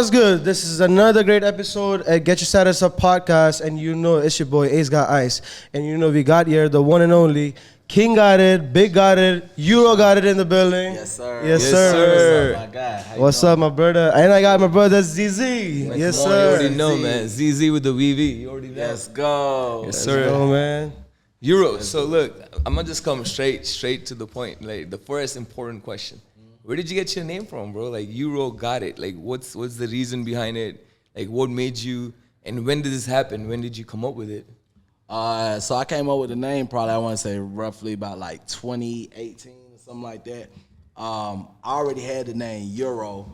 What's good? This is another great episode at Get Your Status Up podcast, and you know it's your boy Ace Got Ice, and you know we got here the one and only King got it, Big got it, Euro got it in the building. Yes, sir. Yes, sir. What's up, my guy? What's up, my brother? And I got my brother ZZ. Man, Yes, come on, sir. you already know, man. ZZ with the VV. You already know. Let's go. Yes, sir. Go, man. Euro. So look, I'm gonna just come straight to the point. Like the first important question: where did you get your name from, bro? Like Eurogotit. Like what's the reason behind it? Like what made you? And when did this happen? When did you come up with it? So I came up with the name probably, I want to say roughly about like 2018 or something like that. I already had the name Euro.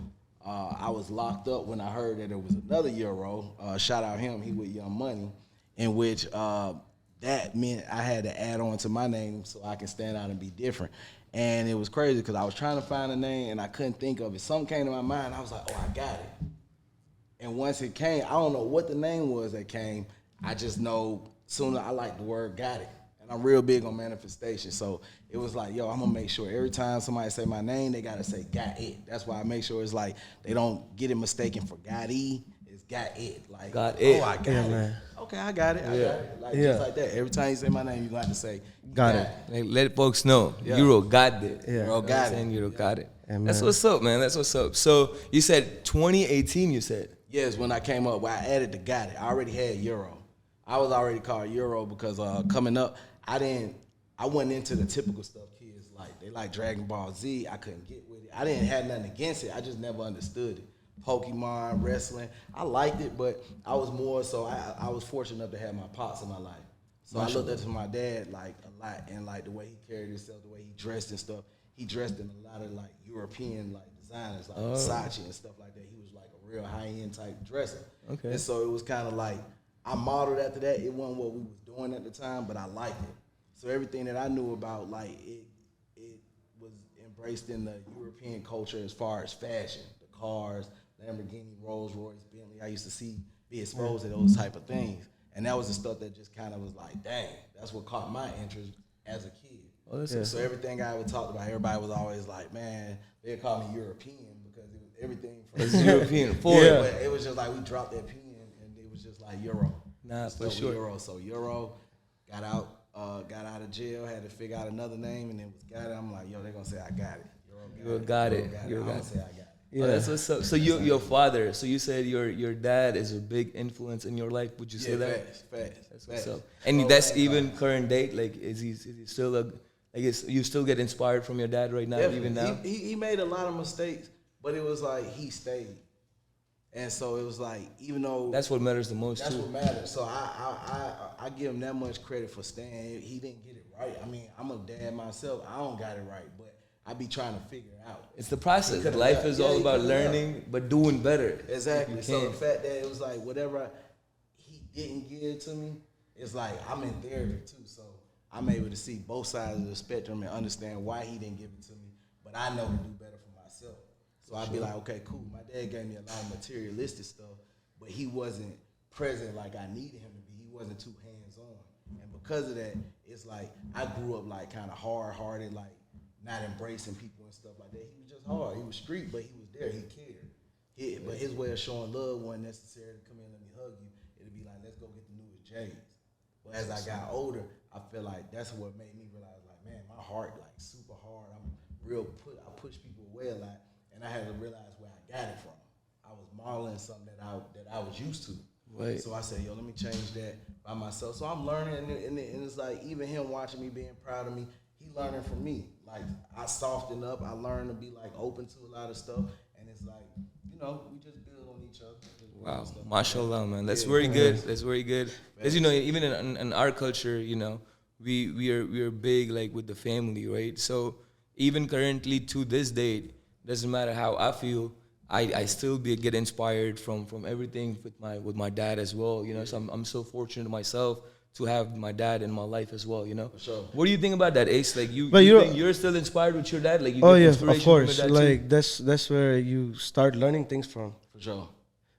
I was locked up when I heard that there was another Euro. Shout out him, he with Young Money, in which that meant I had to add on to my name so I can stand out and be different. And it was crazy because I was trying to find a name and I couldn't think of it. Something came to my mind. I was like, oh, I got it. And once it came, I don't know what the name was that came. I just know sooner I like the word got it. And I'm real big on manifestation. So it was like, yo, I'm going to make sure every time somebody say my name, they got to say got it. That's why I make sure it's like they don't get it mistaken for got it. It's got it. Like, Got it. Oh, I got it. Man. Okay, I got it. I got it. Like, just like that. Every time you say my name, you got to say Got it. Like, let folks know. Euro got it. Yeah. Euro got it. Euro got it. Yeah, That's what's up, man. That's what's up. So you said 2018. You said. Yes, when I came up, I added the got it. I already had Euro. I was already called Euro because coming up, I wasn't into the typical stuff kids like. They like Dragon Ball Z. I couldn't get with it. I didn't have nothing against it. I just never understood it. Pokemon, wrestling, I liked it, but I was more so I was fortunate enough to have my pops in my life. So I looked up to my dad like a lot, and like the way he carried himself, the way he dressed and stuff. He dressed in a lot of like European like designers, like Versace and stuff like that. He was like a real high end type dresser. Okay. And so it was kind of like I modeled after that. It wasn't what we was doing at the time, but I liked it. So everything that I knew about like it was embraced in the European culture as far as fashion, the cars, Lamborghini, Rolls Royce, Bentley. I used to be exposed to those type of things. And that was the stuff that just kind of was like, dang, that's what caught my interest as a kid. Oh, that's So everything I would talk about, everybody was always like, man, they call me European because it was everything from It's European. Yeah. But it was just like we dropped that P and it was just like Euro. Nah, for sure. Euro. So Euro got out of jail, had to figure out another name, and it was got it. I'm like, yo, they're gonna say I got it. Euro got it. Euro got it. Say I got it. Yeah. Oh, that's what's up. So your father. So you said your dad is a big influence in your life. Would you say that? Facts. That's what's up. And that's even current date. Like, is he still a? I guess you still get inspired from your dad right now, Definitely. even now. He made a lot of mistakes, but it was like he stayed, and so it was like even though That's what matters the most that's too. what matters. So I give him that much credit for staying. He didn't get it right. I mean, I'm a dad myself. I don't got it right, but I be trying to figure it out. It's the process. Life is all about learning, but doing better. Exactly. So the fact that it was like whatever he didn't give to me, it's like I'm in therapy too. So I'm able to see both sides of the spectrum and understand why he didn't give it to me. But I know to do better for myself. So I'd be like, okay, cool. My dad gave me a lot of materialistic stuff, but he wasn't present like I needed him to be. He wasn't too hands-on. And because of that, it's like I grew up like kind of hard-hearted, like not embracing people and stuff like that. He was just hard. He was street, but he was there. He cared. But his way of showing love wasn't necessarily come in and let me hug you. It'd be like, let's go get the newest J's. But as I got older, I feel like that's what made me realize, like, man, my heart like super hard. I push people away a lot, and I had to realize where I got it from. I was modeling something that I was used to. Right. So I said, yo, let me change that by myself. So I'm learning, and it's like even him watching me, being proud of me, he learning from me. Like I softened up, I learned to be like open to a lot of stuff, and it's like, you know, we just build on each other. Wow, mashallah, man. That's very good. That's very good. As you know, even in our culture, you know, we are big like with the family, right? So even currently to this date, doesn't matter how I feel, I still get inspired from everything with my dad as well. You know, so I'm so fortunate myself to have my dad in my life as well, you know. For sure. What do you think about that, Ace? Like you think you're still inspired with your dad? Like you Oh get yeah, inspiration of course. from your dad Like too? that's where you start learning things from. For sure.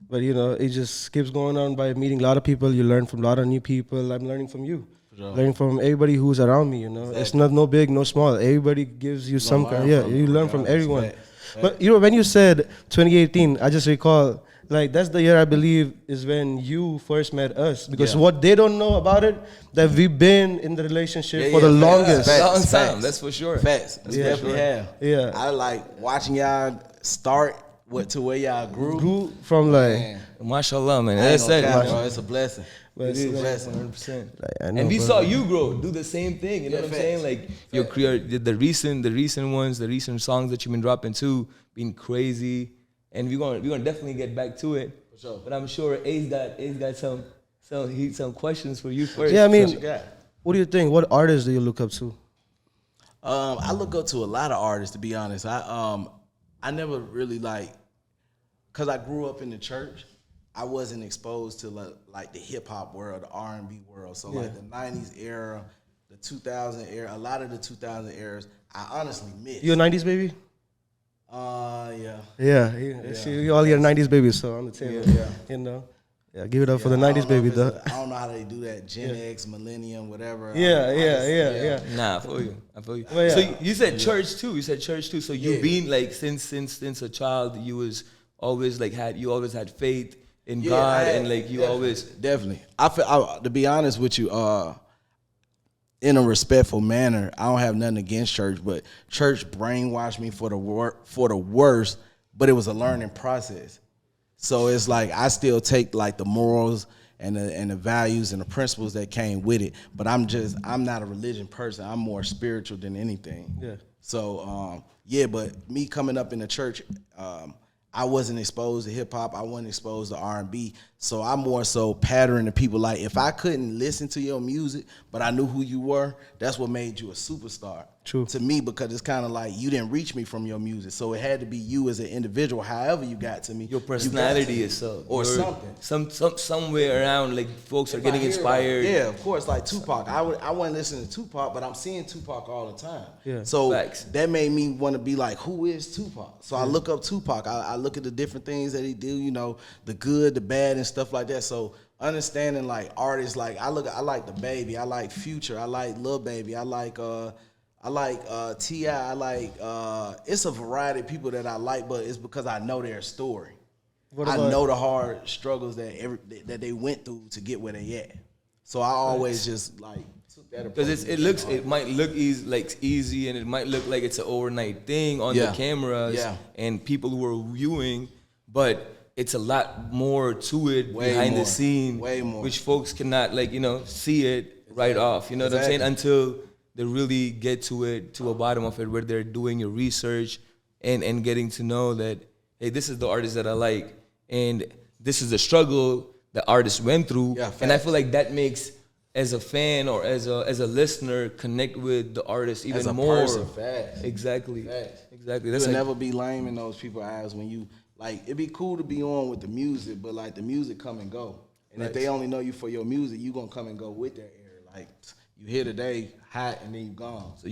But you know, it just keeps going on by meeting a lot of people. You learn from a lot of new people. I'm learning from you. Sure. Learning from everybody who's around me, you know. Exactly. It's not no big, no small. Everybody gives you some kind. Yeah, you learn from everyone. Fact. But you know, when you said 2018, I just recall like that's the year I believe is when you first met us. Because Yeah. what they don't know about it, that we've been in the relationship for the facts, longest. facts, Long time, facts. that's for sure. Facts. That's Yeah. definitely have. Yeah. I like watching y'all start to where y'all grew. Grew from like, Man, Mashallah, man. I ain't That's gonna it. cap, man. bro. It's a blessing. Well, It is a it's- blessing. 100%. like, I know, And we bro. saw you grow, do the same thing. You know Yeah, what I'm facts. saying? Like your career, the recent ones, the recent songs that you've been dropping too, been crazy. And we're gonna definitely get back to it. For sure. But I'm sure Ace got some questions for you first. Yeah, I What mean, you got? what do you think? What artists do you look up to? I look up to a lot of artists, to be honest. I never really cause I grew up in the church. I wasn't exposed to like the hip hop world, the R&B world. So like the '90s era, the 2000 era, a lot of the 2000 eras, I honestly missed. You a 90s baby? Yeah. Yeah. See, you all your 90s babies, so on the table. Yeah. You know? Yeah, give it up for the I don't 90s know baby, if though. it's I don't know how they do that. Gen X, Millennium, whatever. Yeah. Nah, I feel you. Well, yeah. So you said church too. So you've been like since a child, you was always like you always had faith in God, and like you always. Definitely. To be honest with you, in a respectful manner, I don't have nothing against church, but church brainwashed me for the worst. But it was a learning process. So it's like I still take like the morals and the values and the principles that came with it. But I'm not a religion person. I'm more spiritual than anything. Yeah. So but me coming up in the church, I wasn't exposed to hip hop. I wasn't exposed to R&B. So I more so pattern the people. Like if I couldn't listen to your music, but I knew who you were, that's what made you a superstar. True. To me, because it's kind of like you didn't reach me from your music. So it had to be you as an individual. However you got to me. Your you got personality to me. is so, Or something. Somewhere around like folks are If getting I hear inspired. Yeah, of course, like Tupac. I wasn't listening to Tupac, but I'm seeing Tupac all the time. Yeah. So Facts. that made me want to be like, who is Tupac? So I look up Tupac. I look at the different things that he do, you know, the good, the bad, and stuff like that. So understanding like artists, like I like the Baby, I like Future, I like Lil Baby, I like T.I., I like it's a variety of people that I like, but it's because I know their story. I know the hard struggles that they went through to get where they at. So I always just like took that approach. Because it might look easy, and it might look like it's an overnight thing on the cameras and people who are viewing, but it's a lot more to it behind the scene, way more, which folks cannot see it right off. You know what I'm saying? Until they really get to a bottom of it, where they're doing your research and getting to know that, hey, this is the artist that I like, and this is the struggle the artist went through. Yeah, and I feel like that makes, as a fan or as a listener, connect with the artist even as a more. person, facts. Exactly. Facts. Exactly. You'll That's never be lame in those people's eyes when you like. It'd be cool to be on with the music, but like the music come and go. And if they only know you for your music, you gonna come and go with that era. Like you here today, hot, and then you gone. So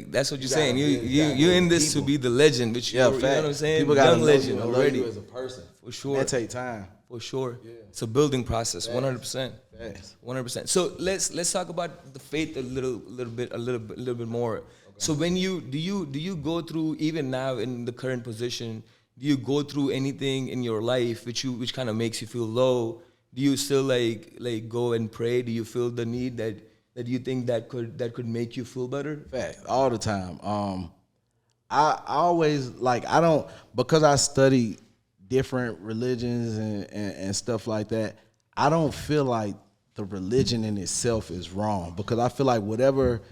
that's what you're You saying. gotta You're in this people. to be the legend, but you know what I'm saying? People gotta Young know legend you and love already. you as a person. For sure. That take time. For sure. Yeah. It's a building process, 100%. Facts. 100%. So let's talk about the faith a little bit more. Okay. So when do you go through, even now in the current position, do you go through anything in your life which kind of makes you feel low? Do you still like go and pray? Do you feel the need that you think that could make you feel better? Fact, all the time. I always because I study different religions and stuff like that. I don't feel like the religion in itself is wrong, because I feel like whatever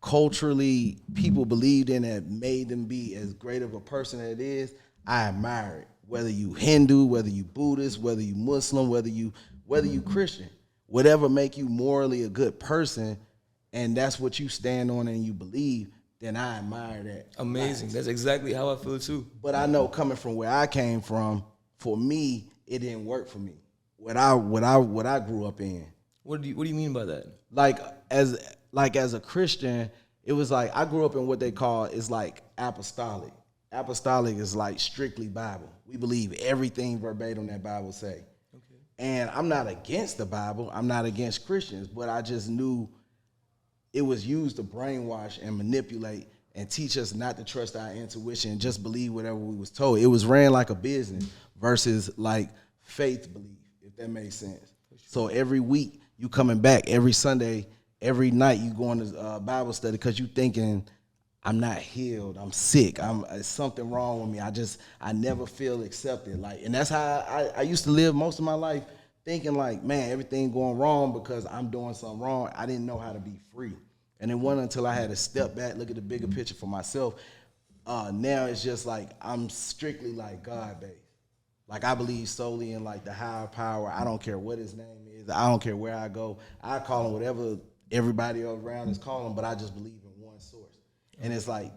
culturally people believed in that made them be as great of a person as it is, I admire it. Whether you Hindu, whether you Buddhist, whether you Muslim, whether you Christian, whatever make you morally a good person, and that's what you stand on and you believe, then I admire that. Amazing. That's exactly how I feel too. But I know, coming from where I came from, for me, it didn't work for me. What I grew up in. What do you mean by that? Like as a Christian, it was like I grew up in what they call is like apostolic. Apostolic is like strictly Bible. We believe everything verbatim that Bible say. Okay. And I'm not against the Bible. I'm not against Christians, but I just knew it was used to brainwash and manipulate and teach us not to trust our intuition and just believe whatever we was told. It was ran like a business versus like faith belief, if that makes sense. So every week you coming back, every Sunday, every night you going to Bible study because you thinking, I'm not healed, I'm sick, it's something wrong with me. I never feel accepted. Like, and that's how I used to live most of my life, thinking like, man, everything going wrong because I'm doing something wrong. I didn't know how to be free. And it wasn't until I had to step back, look at the bigger picture for myself. Now it's just like I'm strictly like God-based. Like I believe solely in like the higher power. I don't care what his name is. I don't care where I go. I call him whatever everybody around is calling, but I just believe in one source. And it's like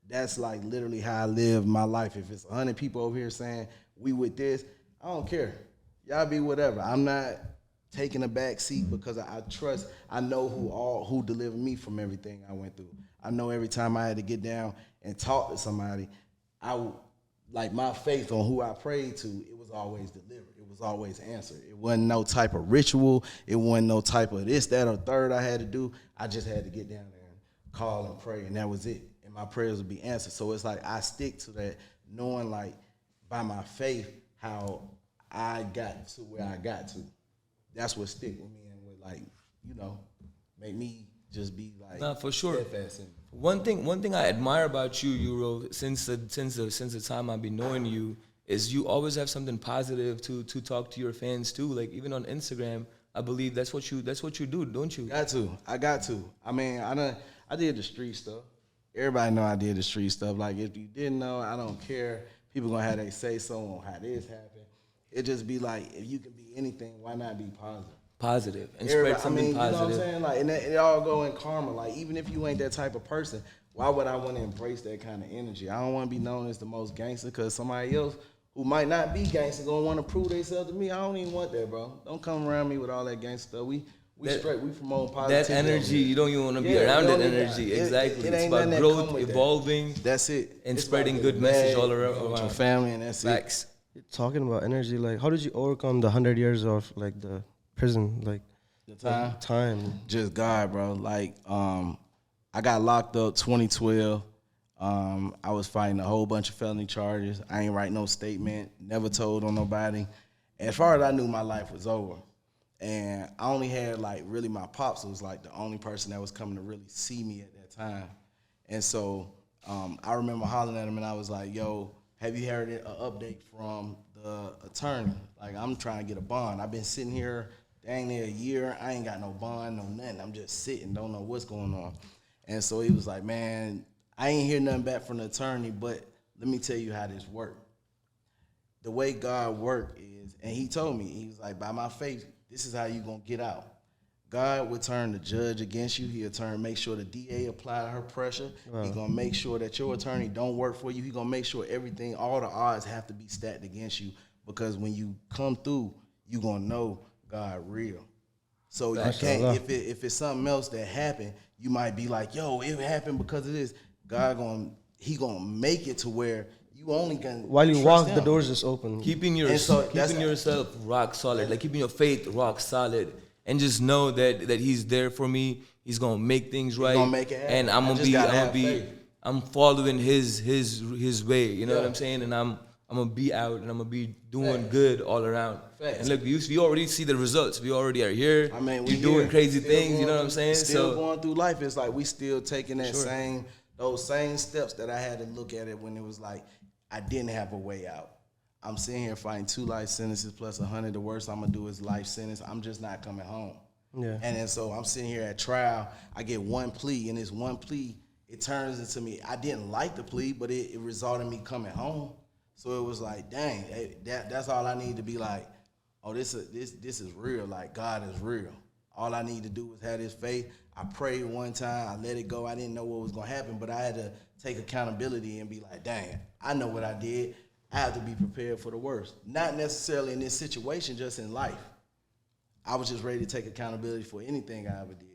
that's like literally how I live my life. If it's 100 people over here saying we with this, I don't care. Y'all be whatever. I'm not taking a back seat because I trust. I know who delivered me from everything I went through. I know every time I had to get down and talk to somebody, like my faith on who I prayed to, it was always delivered. It was always answered. It wasn't no type of ritual. It wasn't no type of this, that, or third I had to do. I just had to get down there and call and pray, and that was it. And my prayers would be answered. So it's like I stick to that, knowing like by my faith how I got to where I got to. That's what stick with me and would like, make me just be like. Nah, for sure. Steadfast in it. One thing I admire about you, Euro, since the time I've been knowing you, is you always have something positive to talk to your fans too. Like even on Instagram, I believe that's what you do, don't you? I got to. I mean, I did the street stuff. Everybody know I did the street stuff. Like if you didn't know, I don't care. People gonna have they say so on how this happened. It just be like, if you can be anything, why not be positive? Positive and spread something positive. You know what I'm saying? Like, and it all go in karma. Like, even if you ain't that type of person, why would I want to embrace that kind of energy? I don't want to be known as the most gangster because somebody else who might not be gangster gonna want to prove themselves to me. I don't even want that, bro. Don't come around me with all that gangster stuff. We straight. We promote positivity. That energy, you don't even want to be around that energy. Exactly. It's about growth, evolving. That's it. And spreading good message all around. With your family, and that's Facts. it. Talking about energy, like how did you overcome the 100 years of like the prison, like the time? Just God, bro. Like, I got locked up 2012. I was fighting a whole bunch of felony charges. I ain't write no statement, never told on nobody. As far as I knew, my life was over. And I only had like really my pops was like the only person that was coming to really see me at that time. And so I remember hollering at him and I was like, yo, have you heard an update from the attorney? Like, I'm trying to get a bond. I've been sitting here dang near a year. I ain't got no bond, no nothing. I'm just sitting, don't know what's going on. And so he was like, man, I ain't hear nothing back from the attorney, but let me tell you how this worked. The way God worked is, and he told me, he was like, by my faith, this is how you going to get out. God will turn the judge against you. He'll make sure the DA apply her pressure. Wow. He's going to make sure that your attorney don't work for you. He's going to make sure everything, all the odds have to be stacked against you because when you come through, you're going to know God real. So you can't, if it's something else that happened, you might be like, yo, it happened because of this. He going to make it to where you only can. While you walk, the doors just open. Keeping yourself rock solid, like keeping your faith rock solid. And just know that he's there for me. He's gonna make things right. He's gonna make it happen. And I'm following his way. You know what I'm saying? And I'm gonna be out and I'm gonna be doing good all around. Facts. And look, we already see the results. We already are here. I mean, we're doing crazy things. You know what I'm saying? Still going through life. It's like we still taking that those same steps that I had to look at it when it was like I didn't have a way out. I'm sitting here fighting 2 life sentences plus 100. The worst I'm gonna do is life sentence. I'm just not coming home. Yeah. And then so I'm sitting here at trial. I get one plea, and this one plea, it turns into me. I didn't like the plea, but it resulted in me coming home. So it was like, dang, that's all I need to be like. Oh, this is real. Like God is real. All I need to do is have this faith. I prayed one time. I let it go. I didn't know what was gonna happen, but I had to take accountability and be like, dang, I know what I did. I have to be prepared for the worst. Not necessarily in this situation, just in life. I was just ready to take accountability for anything I ever did.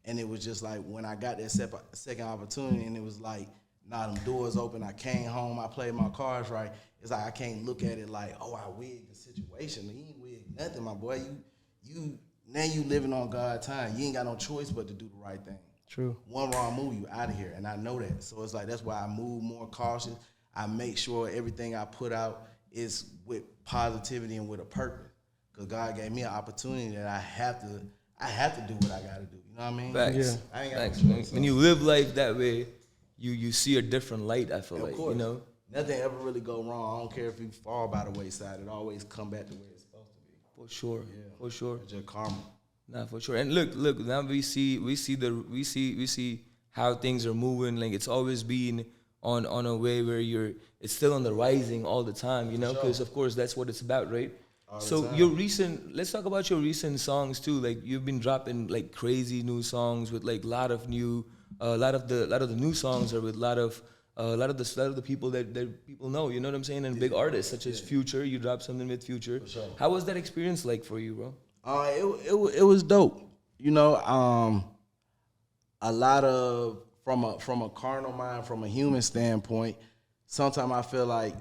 And it was just like when I got that second opportunity and it was like, nah, them doors open, I came home, I played my cards right. It's like I can't look at it like, oh, I wigged the situation. You ain't wigged nothing, my boy. Now you living on God's time. You ain't got no choice but to do the right thing. True. One wrong move, you out of here, and I know that. So it's like that's why I move more cautious. I make sure everything I put out is with positivity and with a purpose, because God gave me an opportunity that I have to do what I got to do. You know what I mean? Facts. Yeah. I ain't got Facts. no choice. When you live life that way, you see a different light. I feel Of like, course. you know. Nothing ever really go wrong. I don't care if you fall by the wayside. It always come back to where it's supposed to be. For sure. Yeah. For sure. It's just karma. Nah, for sure. And look. Now we see how things are moving. Like it's always been on a way where it's still on the rising all the time. You know, because of course that's what it's about, right? So let's talk about your recent songs too. Like you've been dropping like crazy new songs with like a lot of the new songs are with a lot of the people that people know. You know what I'm saying? And big artists such as Future. You dropped something with Future. For sure. How was that experience like for you, bro? It was dope. You know, a lot of from a carnal mind, from a human standpoint, sometimes I feel like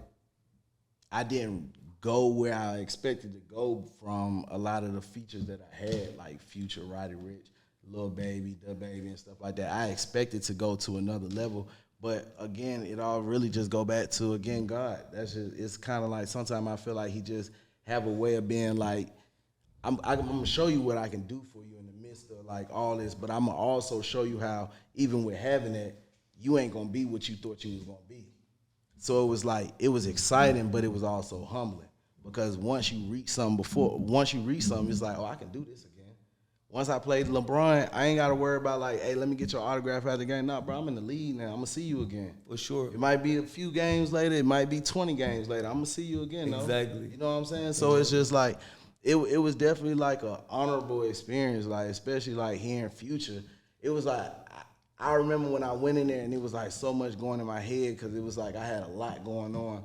I didn't go where I expected to go from a lot of the features that I had, like Future, Roddy Ricch, Lil Baby, Da Baby, and stuff like that. I expected to go to another level, but again, it all really just go back to God. That's just, it's kind of like sometimes I feel like he just have a way of being like, I'm gonna show you what I can do for you in the midst of like all this, but I'm gonna also show you how even with having it, you ain't gonna be what you thought you was gonna be. So it was like, it was exciting, but it was also humbling, because once you reach something, it's like, oh, I can do this again. Once I played LeBron, I ain't got to worry about like, hey, let me get your autograph after the game. Nah, bro, I'm in the lead now. I'm going to see you again. For sure. It might be a few games later. It might be 20 games later. I'm going to see you again, though. Exactly. You know what I'm saying? So it's just like, it was definitely like an honorable experience, like especially like hearing Future. It was like, I remember when I went in there and it was like so much going in my head because it was like I had a lot going on.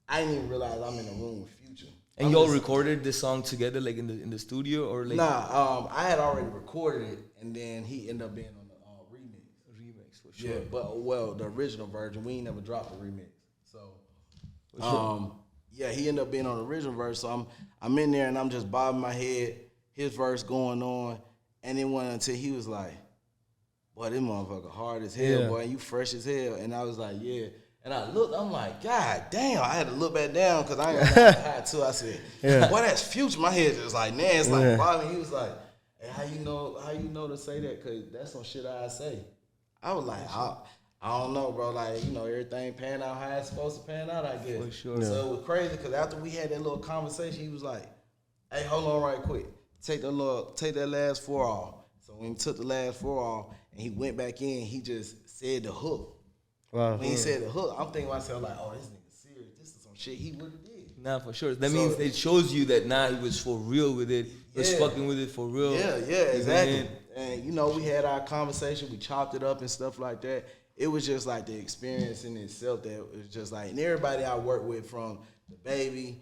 I didn't even realize I'm in the room with Future. And y'all recorded this song together, like in the studio, or like? Nah, I had already recorded it, and then he ended up being on the remix. Remix for sure. Yeah, but well, the original version, we ain't never dropped the remix. So, For sure. yeah, he ended up being on the original verse. So I'm in there and I'm just bobbing my head, his verse going on, and it went until he was like, "Boy, this motherfucker hard as hell, boy, and you fresh as hell." And I was like, "Yeah." And I looked, I'm like, God damn, I had to look back down because I ain't got high too. I said, boy, that's Future. My head just like, nah, it's like bobbing. He was like, hey, how you know to say that? Because that's some shit I say. I was like, I don't know, bro. Like, you know, everything pan out how it's supposed to pan out, I guess. For sure. So it was crazy because after we had that little conversation, he was like, hey, hold on right quick. Take that last 4 off. So when he took the last 4 off and he went back in, he just said the hook. Wow. When he said the hook, I'm thinking to myself like, oh, this nigga serious. This is some shit he would have did. Nah, for sure. That means it shows you that he was for real with it. He was fucking with it for real. Yeah, exactly. And you know, we had our conversation, we chopped it up and stuff like that. It was just like the experience in itself that was just like, and everybody I work with from the baby,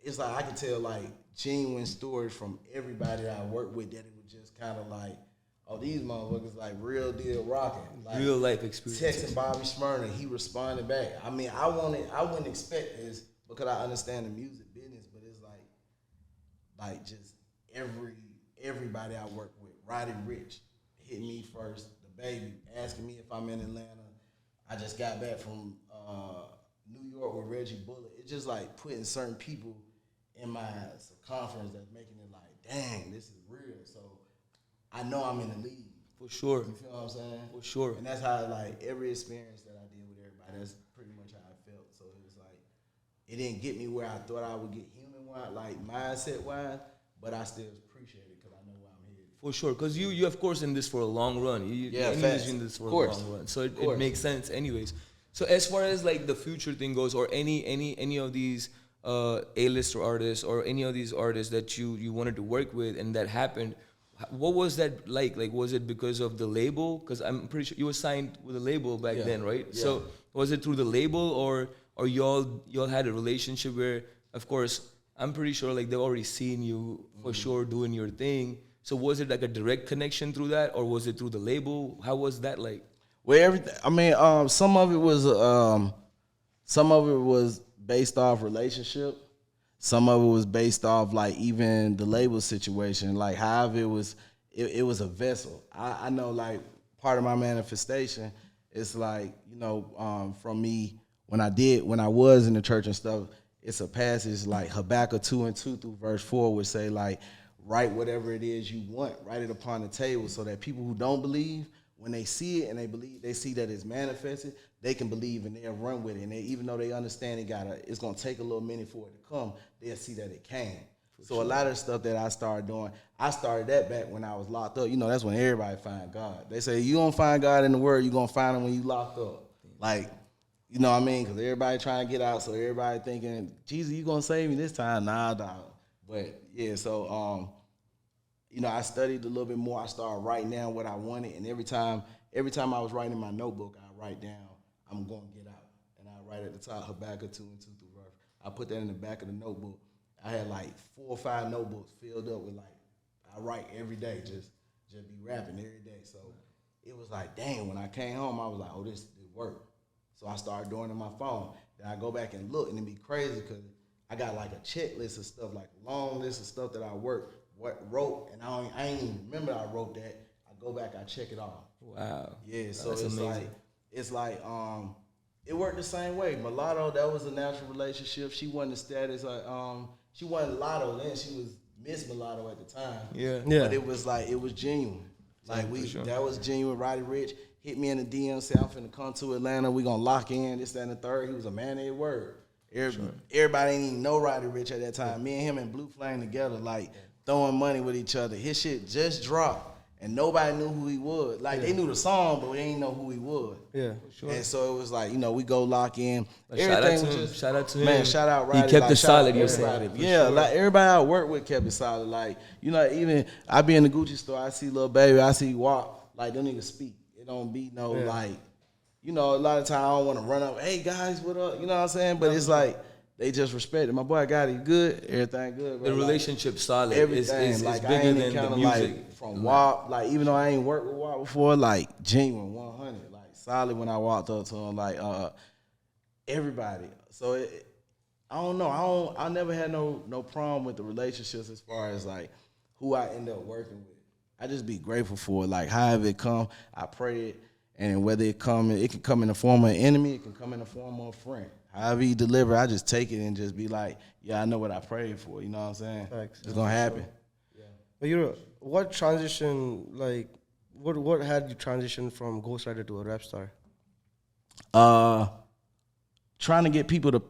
it's like I can tell like genuine stories from everybody that I work with that it was just kind of like, oh, these motherfuckers like real deal rocking. Like, Real life experience. Texting Bobby Smyrna, he responded back. I mean, I wouldn't expect this because I understand the music business, but it's like just everybody I work with. Roddy Ricch hit me first, the baby, asking me if I'm in Atlanta. I just got back from New York with Reggie Bullitt. It's just like putting certain people in my circumference that's making it like, dang, this is real. So I know I'm in the league. For sure. You feel what I'm saying? For sure. And that's how, like, every experience that I did with everybody, that's pretty much how I felt. So it was like, it didn't get me where I thought I would get human-wise, like mindset-wise, but I still appreciate it because I know where I'm headed. For sure. Because you, of course, in this for a long run. You in this for a long run. So it makes sense anyways. So as far as, like, the Future thing goes, or any of these A-lister artists or any of these artists that you wanted to work with and that happened, what was that like? Like, was it because of the label? Because I'm pretty sure you were signed with a label back then, right? Yeah. So was it through the label, or y'all had a relationship where, of course, I'm pretty sure like they've already seen you for sure doing your thing. So was it like a direct connection through that, or was it through the label? How was that like? Well, everything. I mean, some of it was based off relationship. Some of it was based off like even the label situation. Like however it it was a vessel. I know like part of my manifestation is like, from me when I was in the church and stuff, it's a passage like Habakkuk 2:2 through verse 4 would say like, write whatever it is you want, write it upon the table so that people who don't believe, when they see it and they see that it's manifested, they can believe and they'll run with it. And even though they understand it's gonna take a little minute for it to come, they'll see that it can. So a lot of the stuff that I started doing, I started that back when I was locked up. That's when everybody find God. They say you don't find God in the Word, you're gonna find Him when you locked up. Like, you know what I mean? Because everybody trying to get out, so everybody thinking, Jesus, you gonna save me this time? Nah, dog. But yeah, so I studied a little bit more. I started writing down what I wanted, and every time I was writing in my notebook, I write down, I'm gonna get out, and I write at the top Habakkuk 2:2 through verse. I put that in the back of the notebook. I had like 4 or 5 notebooks filled up with like, I write every day, just be rapping every day. So it was like, dang, when I came home, I was like, oh, this worked. So I started doing it on my phone. Then I go back and look, and it'd be crazy because I got like a checklist of stuff, like a long list of stuff that I wrote, and I ain't even remember I wrote that. I go back, I check it off. Wow. Yeah, so That's amazing. It's like it worked the same way. Mulatto, that was a natural relationship. She wasn't the status she wasn't Lotto then, she was Miss Mulatto at the time. Yeah. But it was like, it was genuine. Like that was genuine. Roddy Ricch hit me in the DM, said I'm finna come to Atlanta, we gonna lock in, this, that, and the third. He was a man of his word. Everybody ain't even know Roddy Ricch at that time. Me and him and Blue Flame together, like throwing money with each other. His shit just dropped. And nobody knew who he was. Like, they knew the song, but they didn't know who he was. Yeah, sure. And so it was like, we go lock in. Shout out to him. Man, shout out Roddy. He kept like, it solid, you're everybody. saying. Yeah, sure. like everybody I work with kept it solid. Like, even I be in the Gucci store, I see Lil Baby, I see Walk. Like, them niggas speak. It don't be no, like, a lot of times I don't want to run up, hey, guys, what up? You know what I'm saying? But it's like, they just respect it. My boy got it good. Everything good. Bro. The relationship solid. Everything. Is like, bigger I ain't than the music. Like, from WAP, like, even though I ain't worked with WAP before, like, genuine, 100. Like, solid when I walked up to him. Like, everybody. So, I don't know. I never had no problem with the relationships as far as, like, who I end up working with. I just be grateful for it. Like, however it come, I pray it. And whether it can come in the form of an enemy, it can come in the form of a friend. However you deliver, I just take it and just be like, yeah, I know what I prayed for. You know what I'm saying? Thanks. It's gonna happen. Yeah. But what transition, like, what had you transition from ghostwriter to a rap star? Trying to get people to.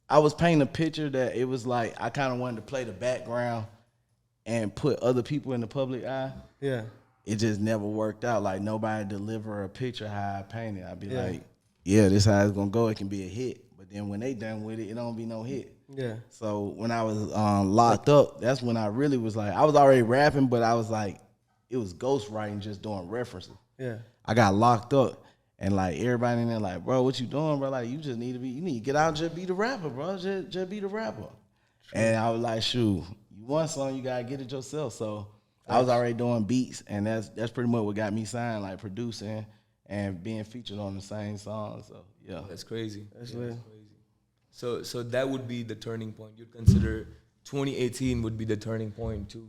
I was painting a picture that it was like I kind of wanted to play the background and put other people in the public eye. Yeah. It just never worked out. Like, nobody deliver a picture how I painted. I'd be like, yeah, this how it's gonna go. It can be a hit. But then when they done with it, it don't be no hit. Yeah. So when I was locked up, that's when I really was like, I was already rapping, but I was like, it was ghostwriting, just doing references. Yeah. I got locked up, and like everybody in there like, bro, what you doing, bro? Like, you need to get out and just be the rapper, bro. Just be the rapper. True. And I was like, shoot, you want something, you gotta get it yourself. So I was already doing beats, and that's pretty much what got me signed, like producing and being featured on the same song. So yeah, that's crazy. That's crazy. So that would be the turning point. You'd consider 2018 would be the turning point to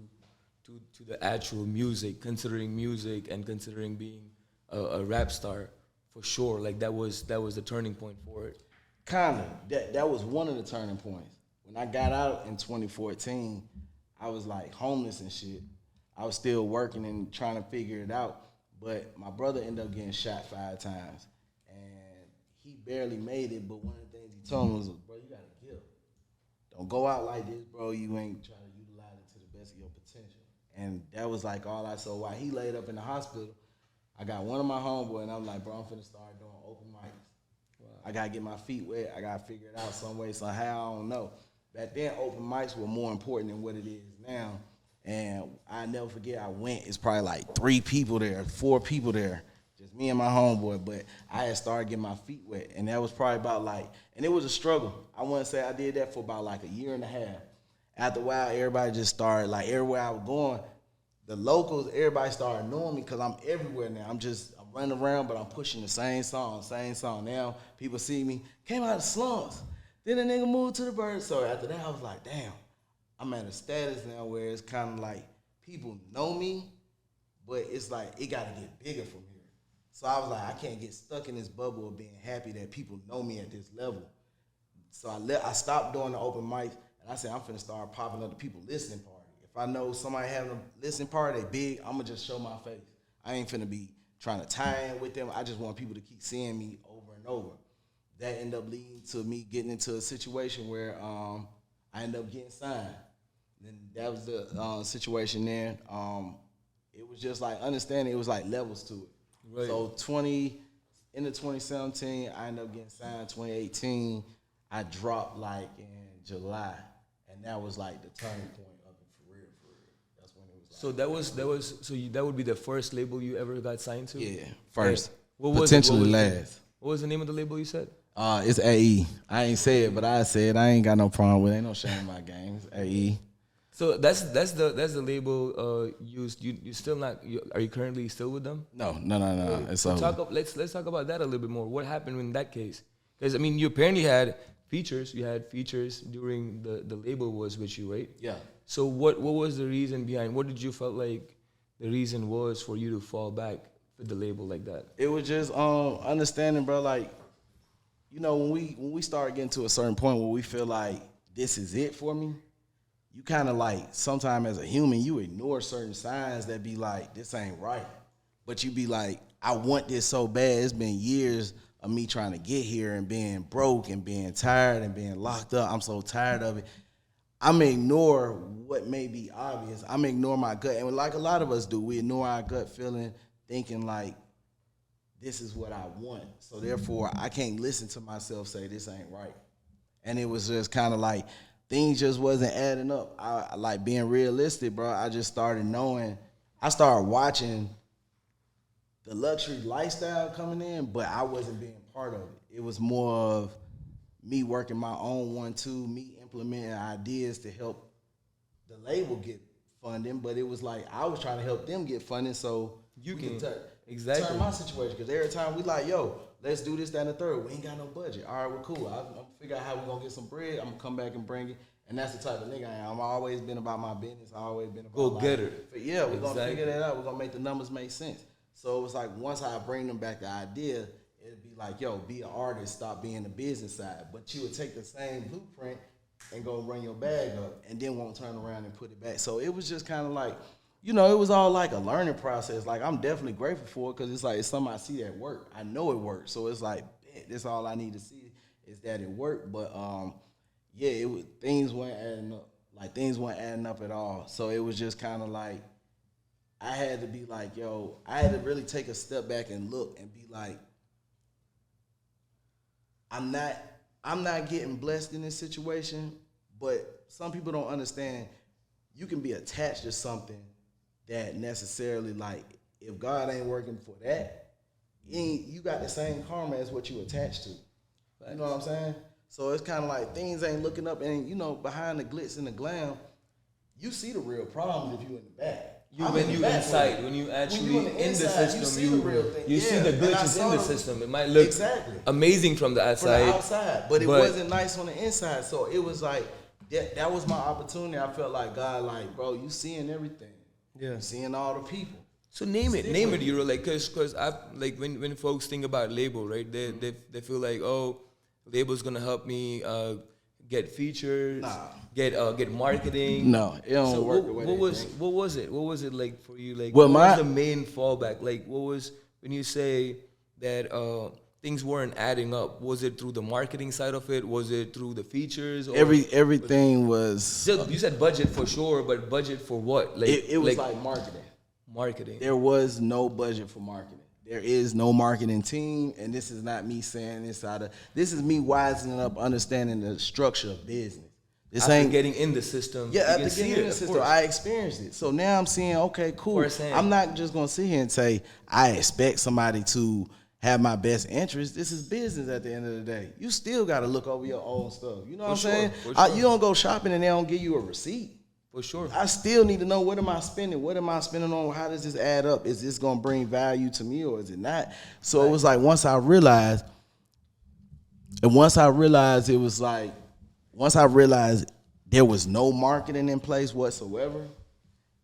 the actual music, considering music and considering being a rap star for sure. Like that was the turning point for it. Kinda. That was one of the turning points. When I got out in 2014, I was like homeless and shit. I was still working and trying to figure it out. But my brother ended up getting shot 5 times. And he barely made it, but one of the things he told me was, bro, you gotta give. Don't go out like this, bro. You ain't trying to utilize it to the best of your potential. And that was like all I saw. While he laid up in the hospital, I got one of my homeboys, and I'm like, bro, I'm finna start doing open mics. Wow. I gotta get my feet wet. I gotta figure it out some way, somehow, I don't know. Back then, open mics were more important than what it is now. And I never forget, I went, it's probably like 3 people there, 4 people there, just me and my homeboy, but I had started getting my feet wet, and that was probably about like, and it was a struggle. I want to say I did that for about like a year and a half. After a while, everybody just started, like everywhere I was going, the locals, everybody started knowing me because I'm everywhere now. I'm running around, but I'm pushing the same song. Now people see me, came out of the slums. Then a nigga moved to the bird. So after that, I was like, damn. I'm at a status now where it's kind of like people know me, but it's like it got to get bigger from here. So I was like, I can't get stuck in this bubble of being happy that people know me at this level. So I stopped doing the open mics, and I said I'm finna start popping up the people listening party. If I know somebody having a listening party, they big, I'm gonna just show my face. I ain't finna be trying to tie in with them. I just want people to keep seeing me over and over. That ended up leading to me getting into a situation where I ended up getting signed. And that was the situation there. It was just like understanding. It was like levels to it. Right. So into 2017, I ended up getting signed. 2018, I dropped like in July, and that was like the turning point of it for real. That's when it was. Like, that would be the first label you ever got signed to. Yeah, first. What was potentially it? last. What was the name of the label you said? It's AE. I ain't say it, but I said I ain't got no problem with it. Ain't no shame in my game. It's AE. So that's the label used. You still not? Are you currently still with them? No. It's over. Let's talk about that a little bit more. What happened in that case? Because I mean, you apparently had features. You had features during the label was with you, right? Yeah. So what was the reason behind? What did you felt like the reason was for you to fall back with the label like that? It was just understanding, bro. Like, you know, when we start getting to a certain point where we feel like this is it for me, you kind of like, sometimes as a human, you ignore certain signs that be like, this ain't right. But you be like, I want this so bad. It's been years of me trying to get here and being broke and being tired and being locked up. I'm so tired of it. I'm ignore what may be obvious. I'm ignore my gut. And like a lot of us do, we ignore our gut feeling, thinking like, this is what I want. So therefore, I can't listen to myself say this ain't right. And it was just kind of like, things just wasn't adding up. I like being realistic, bro. I just started knowing. I started watching the luxury lifestyle coming in, but I wasn't being part of it. It was more of me working my own 1-2, me implementing ideas to help the label get funding. But it was like I was trying to help them get funding so you we can exactly turn my situation. Because every time we like, yo, let's do this, that, and the third. We ain't got no budget. All right, we're cool. I'm gonna figure out how we're gonna get some bread. I'm gonna come back and bring it. And that's the type of nigga I am. I've always been about my business. I've always been about go getter. Yeah, we're gonna figure that out. We're gonna make the numbers make sense. So it was like once I bring them back the idea, it'd be like, yo, be an artist, stop being the business side. But you would take the same blueprint and go run your bag up and then won't turn around and put it back. So it was just kind of like, you know, it was all like a learning process. Like, I'm definitely grateful for it because it's like it's something I see that work. I know it works. So it's like, that's all I need to see is that it worked. But, yeah, things weren't adding up. Like, things weren't adding up at all. So it was just kind of like, I had to be like, yo, I had to really take a step back and look and be like, I'm not getting blessed in this situation, but some people don't understand you can be attached to something that necessarily, like, if God ain't working for that, you got the same karma as what you attached to. You know what I'm saying? So it's kind of like things ain't looking up, and, you know, behind the glitz and the glam, you see the real problems if you in the back. When you inside, when you actually in the system, you see the glitches in the system. It might look amazing from the outside. From the outside, but it wasn't nice on the inside. So it was like, that was my opportunity. I felt like, God, like, bro, you seeing everything. Yeah. You seeing all the people. So name it, Euro, like, cause I like when folks think about label, right? They feel like, oh, label's gonna help me get features, get marketing. No, it don't work the way what was it? What was it like for you? Like, well, what was the main fallback? Like, what was when you say that things weren't adding up? Was it through the marketing side of it? Was it through the features? Or everything was. You said budget for sure, but budget for what? Like it was like marketing. Marketing. There was no budget for marketing. There is no marketing team, and this is not me saying this this is me wisening up, understanding the structure of business. This after ain't getting in the system. Yeah, after getting in the system, I experienced it. So now I'm seeing, okay, cool. I'm not just gonna sit here and say I expect somebody to have my best interest. This is business at the end of the day. You still got to look over your own stuff. You know what I'm saying? You don't go shopping and they don't give you a receipt. For sure. I still need to know, what am I spending? What am I spending on? How does this add up? Is this going to bring value to me or is it not? So it was like once I realized there was no marketing in place whatsoever,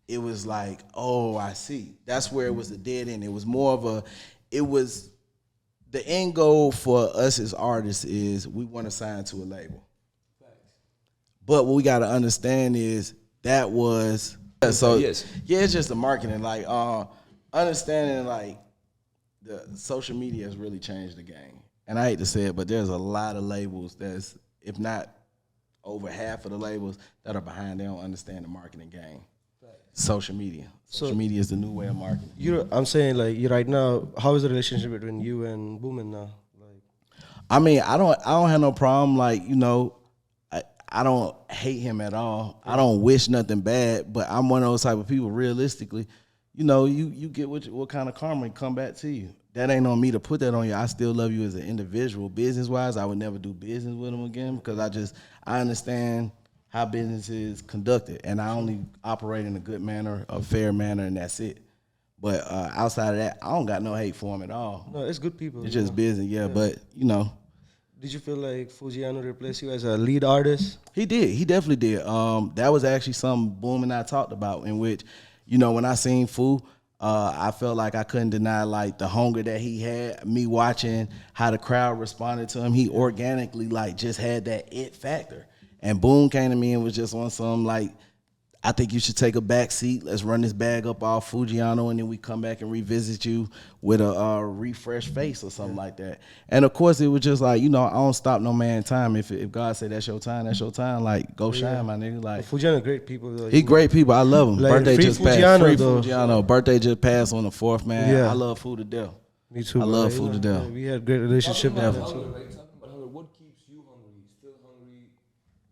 it was like, oh, I see. That's where it was a dead end. It was more of a, it was, the end goal for us as artists is we want to sign to a label. But what we got to understand is that was, so Yes. yeah, it's just the marketing. Like, understanding like the social media has really changed the game. And I hate to say it, but there's a lot of labels that's, if not over half of the labels that are behind, they don't understand the marketing game. Social media. Social media is the new way of marketing. I'm saying like you right now. How is the relationship between you and Boomin now? Like, I mean, I don't have no problem. Like, you know, I don't hate him at all. I don't wish nothing bad, but I'm one of those type of people. Realistically, you know, you get what kind of karma come back to you. That ain't on me to put that on you. I still love you as an individual. Business wise, I would never do business with him again because I understand how business is conducted, and I only operate in a good manner, a fair manner, and that's it. But outside of that, I don't got no hate for him at all. no, it's good people. It's you just know? business, yeah. But you know, Did you feel like Fujiano replaced you as a lead artist? he did. He definitely did. That was actually something Boom and I talked about, in which, you know, when I seen Fu, I felt like I couldn't deny like the hunger that he had. Me watching how the crowd responded to him, he organically like just had that it factor. And Boone came to me and was just on some like, I think you should take a back seat. Let's run this bag up off Fujiano, and then we come back and revisit you with a refreshed face or something like that. And of course, it was just like, you know, I don't stop no man time. If God said that's your time, that's your time. Like, go shine, my nigga. Like, Fujiano, great people. Though. he great people. I love him. Like, Birthday free just Fujiano, passed. Free though. Fujiano. Birthday just passed on the 4th, man. Yeah. I love Fu to death. Me too. I bro. love You food to know, death. We had great relationship. Talking with about him, hunger, too. right? Talking about hunger. What keeps you hungry? Still hungry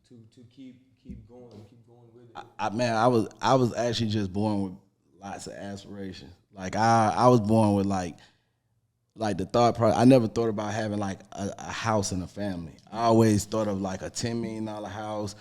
to keep going with it. Man, I was actually just born with lots of aspirations. Like I was born with like the thought process. I never thought about having like a house and a family. I always thought of like a $10 million house,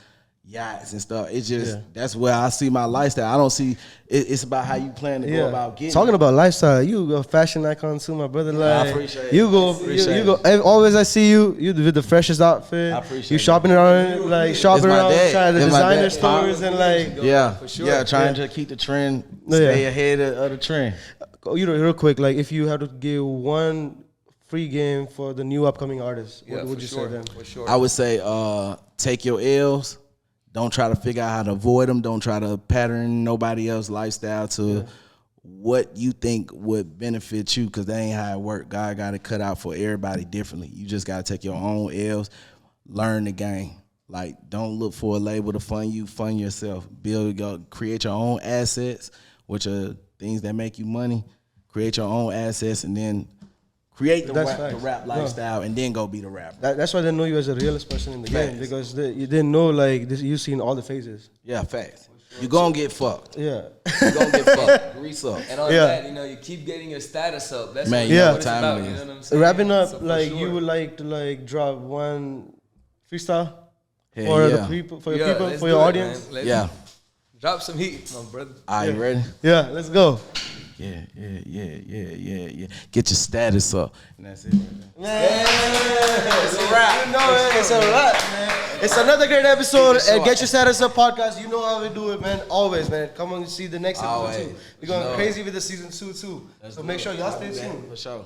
yachts and stuff. It's just that's where I see my lifestyle. I don't see it's about how you plan to go about getting. Talking about lifestyle, you a fashion icon too, my brother. Like, I appreciate you it. go, Appreciate you go. Always I see you with the freshest outfit. I appreciate you it. shopping around, like shopping my around, dad. trying the It's my designer dad. stores and like. Yeah, For sure. yeah, trying to keep the trend, No, stay yeah. ahead of the trend. You know, real quick, like if you had to give one free game for the new upcoming artists, what would you say then? For sure. I would say take your L's. Don't try to figure out how to avoid them. Don't try to pattern nobody else's lifestyle to what you think would benefit you, because that ain't how it work. God got it cut out for everybody differently. You just got to take your own L's, learn the game. Like, don't look for a label to fund you, fund yourself. Create your own assets, which are things that make you money. Create your own assets, and then create the rap lifestyle, and then go be the rapper. That's why they know you as a realest person in the game, Facts. because you didn't know like this. You seen all the phases. Yeah, facts. You gonna get fucked. Yeah. You gonna get fucked. Grease up. And on that, you know, you keep getting your status up. That's Man, what, you know what what it's time about. it You is. know what I'm saying? Wrapping up, So for like sure. you would like to like drop one freestyle Hell for yeah. the people, for your Yeah, people, let's for do your it, audience. man. Let's Yeah. Drop some heat, my brother. Are you ready? Yeah, let's go. Yeah. Get your status up. And that's it right there. It's a wrap. You know it. It's a wrap, man. It's another great episode at Get Your Status Up podcast. You know how we do it, man. Always, man. Come on and see the next episode Always. too. We're going crazy with the season 2 too. So make sure y'all stay tuned. For sure.